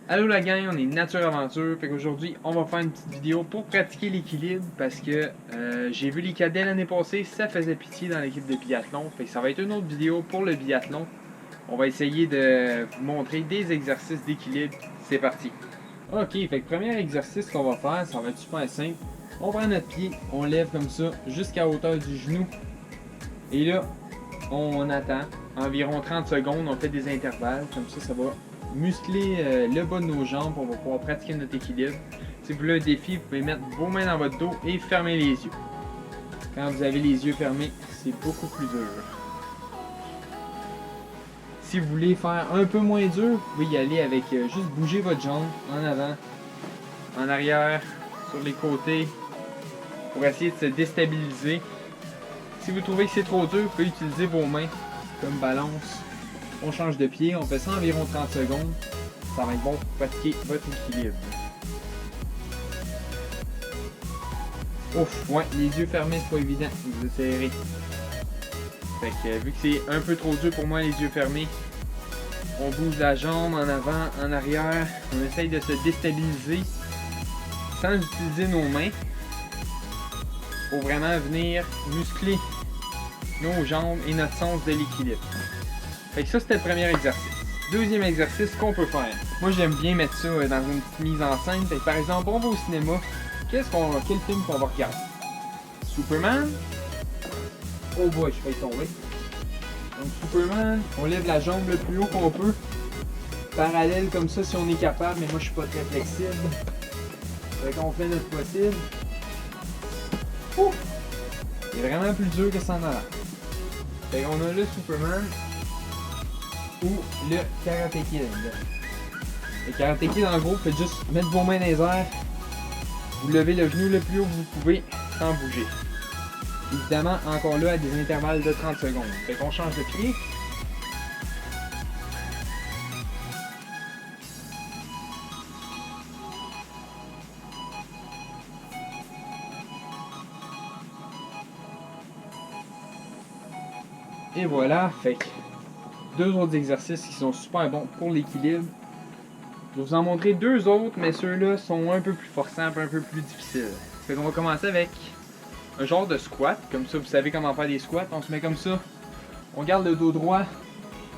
Allô la gang, on est Nature Aventure. Fait qu'aujourd'hui, on va faire une petite vidéo pour pratiquer l'équilibre parce que j'ai vu les cadets l'année passée, ça faisait pitié dans l'équipe de biathlon. Fait que ça va être une autre vidéo pour le biathlon. On va essayer de vous montrer des exercices d'équilibre. C'est parti. Ok, fait que premier exercice qu'on va faire, ça va être super simple. On prend notre pied, on lève comme ça jusqu'à hauteur du genou. Et là, on attend environ 30 secondes, on fait des intervalles, comme ça va muscler le bas de nos jambes, on va pouvoir pratiquer notre équilibre. Si vous voulez un défi, vous pouvez mettre vos mains dans votre dos et fermer les yeux. Quand vous avez les yeux fermés, c'est beaucoup plus dur. Si vous voulez faire un peu moins dur, vous pouvez y aller avec juste bouger votre jambe en avant, en arrière, sur les côtés, pour essayer de se déstabiliser. Si vous trouvez que c'est trop dur, vous pouvez utiliser vos mains comme balance. On change de pied, on fait ça environ 30 secondes. Ça va être bon pour pratiquer votre équilibre. Ouf, ouais, les yeux fermés, c'est pas évident. Vous essayerez. Fait que vu que c'est un peu trop dur pour moi les yeux fermés, on bouge la jambe en avant, en arrière. On essaye de se déstabiliser sans utiliser nos mains. Pour vraiment venir muscler nos jambes et notre sens de l'équilibre. Fait que ça, c'était le premier exercice. Deuxième exercice qu'on peut faire. Moi, j'aime bien mettre ça dans une petite mise en scène. Fait que, par exemple, on va au cinéma. Quel film qu'on va regarder? Superman? Oh boy, je vais tomber. Donc, Superman, on lève la jambe le plus haut qu'on peut. Parallèle comme ça si on est capable, mais moi, je suis pas très flexible. Fait qu'on fait notre possible. Ouf! C'est vraiment plus dur que ça en a l'air. Fait qu'on a le Superman ou le Karate Kid. Le Karate Kid, en gros, faites juste mettre vos mains dans les airs. Vous levez le genou le plus haut que vous pouvez sans bouger. Évidemment, encore là, à des intervalles de 30 secondes. Fait qu'on change de pied. Et voilà, fait que deux autres exercices qui sont super bons pour l'équilibre. Je vais vous en montrer deux autres, mais ceux-là sont un peu plus forçants, un peu plus difficiles. Fait qu'on va commencer avec un genre de squat. Comme ça, vous savez comment faire des squats. On se met comme ça, on garde le dos droit,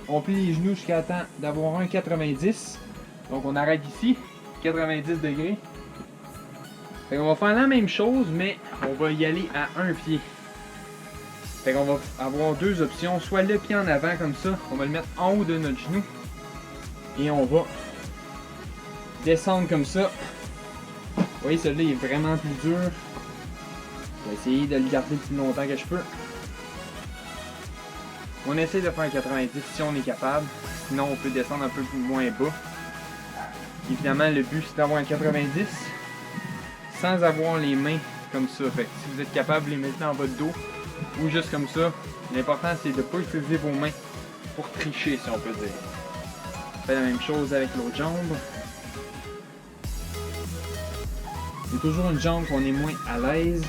on plie les genoux jusqu'à temps d'avoir un 90. Donc on arrête ici, 90 degrés. Fait qu'on va faire la même chose, mais on va y aller à un pied. Fait qu'on va avoir deux options, soit le pied en avant comme ça, on va le mettre en haut de notre genou et on va descendre comme ça. Vous voyez, celui-là est vraiment plus dur. Je vais essayer de le garder le plus longtemps que je peux. On essaie de faire 90 si on est capable, sinon on peut descendre un peu moins bas. Évidemment, le but c'est d'avoir un 90 sans avoir les mains comme ça. Fait que si vous êtes capable, les mettre dans votre dos ou juste comme ça. L'important c'est de ne pas utiliser vos mains pour tricher, si on peut dire. On fait la même chose avec l'autre jambe. C'est toujours une jambe qu'on est moins à l'aise.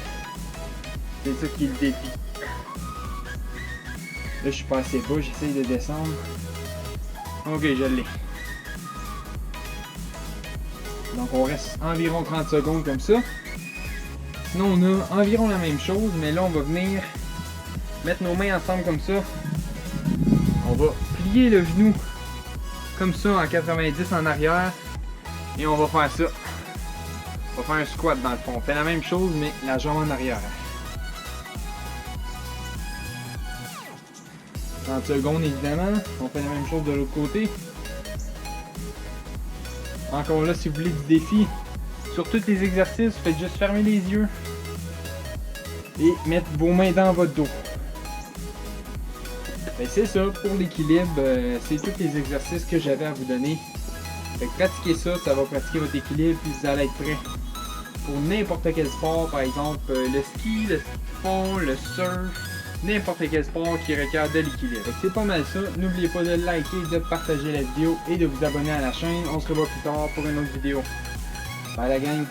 C'est ça qui est le défi. Là je suis pas assez bas, j'essaye de descendre. Ok, je l'ai. Donc on reste environ 30 secondes comme ça. Sinon on a environ la même chose, mais là on va venir mettre nos mains ensemble comme ça. On va plier le genou comme ça en 90 en arrière. Et on va faire ça. On va faire un squat dans le fond. On fait la même chose mais la jambe en arrière. 30 secondes évidemment. On fait la même chose de l'autre côté. Encore là, si vous voulez du défi, sur tous les exercices, vous faites juste fermer les yeux et mettre vos mains dans votre dos. C'est ça pour l'équilibre, c'est tous les exercices que j'avais à vous donner. Fait que pratiquez ça, ça va pratiquer votre équilibre puis vous allez être prêt pour n'importe quel sport, par exemple le ski, le fond, le surf, n'importe quel sport qui requiert de l'équilibre. C'est pas mal ça, n'oubliez pas de liker, de partager la vidéo et de vous abonner à la chaîne. On se revoit plus tard pour une autre vidéo. Bye la gang!